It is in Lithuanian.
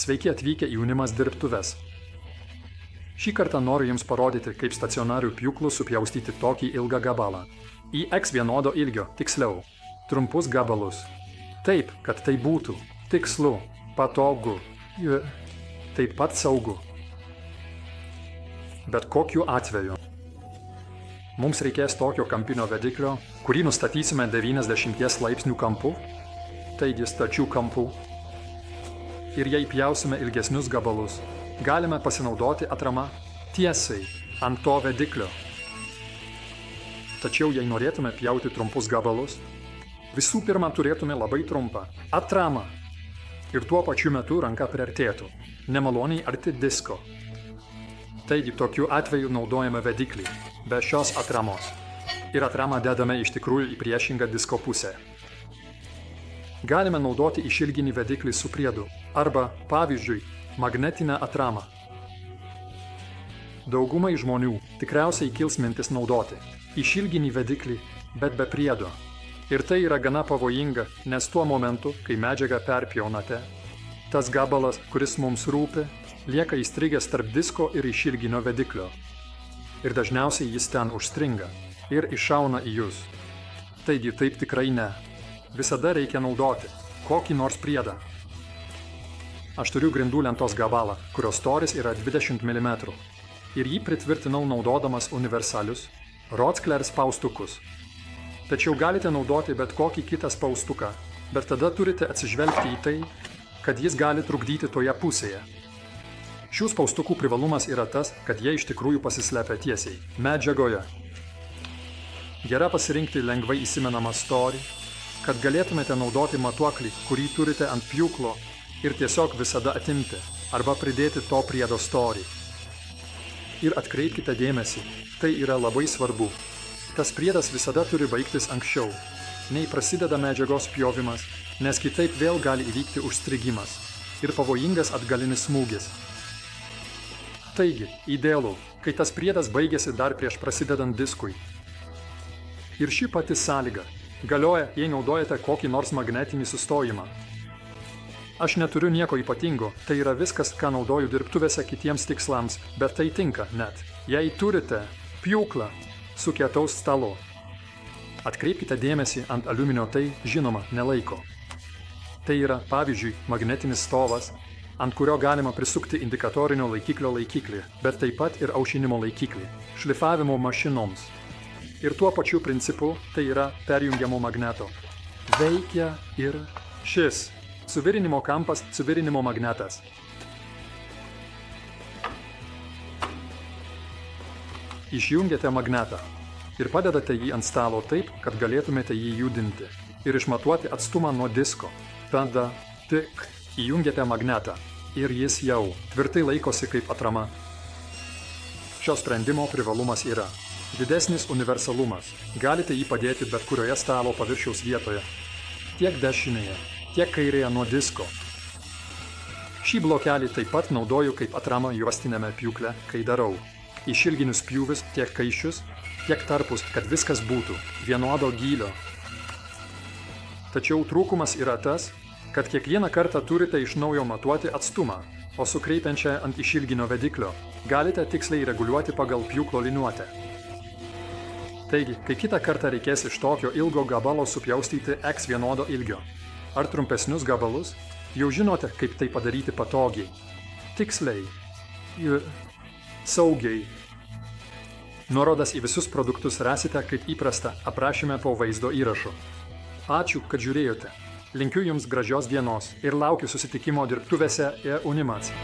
Sveiki atvykę į Unimas dirbtuves. Šį kartą noriu Jums parodyti, kaip stacionarių pjūklų supjaustyti tokį ilgą gabalą. Į X vienodo ilgio, tiksliau, trumpus gabalus. Taip, kad tai būtų tikslu, patogu ir taip pat saugu. Bet kokiu atveju. Mums reikės tokio kampinio vediklio, kurį nustatysime 90 laipsnių kampu, taigi stačių kampų. Ir jei pjausime ilgesnius gabalus, galime pasinaudoti atrama tiesiai ant to vediklio. Tačiau jei norėtume pjauti trumpus gabalus, visų pirma turėtume labai trumpą atramą ir tuo pačiu metu ranka priartėtų, nemaloniai arti disko. Taigi tokiu atveju naudojame vediklį be šios atramos ir atramą dedame iš tikrųjų į priešingą disko pusę. Galime naudoti išilginį vediklį su priedu arba, pavyzdžiui, magnetinę atramą. Daugumai žmonių tikriausiai kils mintis naudoti išilginį vediklį, bet be priedo. Ir tai yra gana pavojinga, nes tuo momentu, kai medžiagą perpjaunate, tas gabalas, kuris mums rūpi, lieka įstrigęs tarp disko ir išilginio vediklio. Ir dažniausiai jis ten užstringa ir iššauna į jūs. Taigi taip tikrai ne. Visada reikia naudoti kokį nors priedą. Aš turiu grindų lentos gabalą, kurios storis yra 20 mm. Ir jį pritvirtinau naudodamas universalius Rockler spaustukus. Tačiau galite naudoti bet kokį kitą spaustuką, bet tada turite atsižvelgti į tai, kad jis gali trukdyti toje pusėje. Šių spaustukų privalumas yra tas, kad jie iš tikrųjų pasislepia tiesiai medžiagoje. Gera pasirinkti lengvai įsimenamą storį, kad galėtumėte naudoti matuoklį, kurį turite ant pjūklo ir tiesiog visada atimti arba pridėti to priedo storį. Ir atkreipkite dėmesį, tai yra labai svarbu. Tas priedas visada turi baigtis anksčiau, nei prasideda medžiagos pjovimas, nes kitaip vėl gali įvykti užstrigimas ir pavojingas atgalinis smūgis. Taigi, idealu, kai tas priedas baigėsi dar prieš prasidedant diskui. Ir ši pati sąlyga galioja, jei naudojate kokį nors magnetinį sustojimą. Aš neturiu nieko ypatingo, tai yra viskas, ką naudoju dirbtuvėse kitiems tikslams, bet tai tinka net, jei turite pjūklą su kietaus stalu. Atkreipkite dėmesį ant aliuminio, tai, žinoma, nelaiko. Tai yra, pavyzdžiui, magnetinis stovas, ant kurio galima prisukti indikatorinio laikiklio laikiklį, bet taip pat ir aušinimo laikiklį, šlifavimo mašinoms. Ir tuo pačiu principu tai yra perjungiamo magneto. Veikia ir šis suvirinimo kampas, suvirinimo magnetas. Išjungiate magnetą ir padedate jį ant stalo taip, kad galėtumėte jį judinti ir išmatuoti atstumą nuo disko. Tada tik įjungiate magnetą ir jis jau tvirtai laikosi kaip atrama. Šio sprendimo privalumas yra didesnis universalumas. Galite jį padėti bet kurioje stalo paviršiaus vietoje. Tiek dešinėje, tiek kairėje nuo disko. Šį blokelį taip pat naudoju kaip atramą juostinėme pjūkle, kai darau išilginius pjūvius, tiek kaiščius, tiek tarpus, kad viskas būtų vienodo gylio. Tačiau trūkumas yra tas, kad kiekvieną kartą turite iš naujo matuoti atstumą, o sukreipiančią ant išilginio vediklio galite tiksliai reguliuoti pagal pjūklo liniuotę. Taigi, kai kitą kartą reikės iš tokio ilgo gabalo supjaustyti X vienodo ilgio ar trumpesnius gabalus, jau žinote, kaip tai padaryti patogiai, tiksliai ir saugiai. Nuorodas į visus produktus rasite kaip įprasta aprašyme po vaizdo įrašu. Ačiū, kad žiūrėjote. Linkiu Jums gražios dienos ir laukiu susitikimo dirbtuvėse ir Unimas.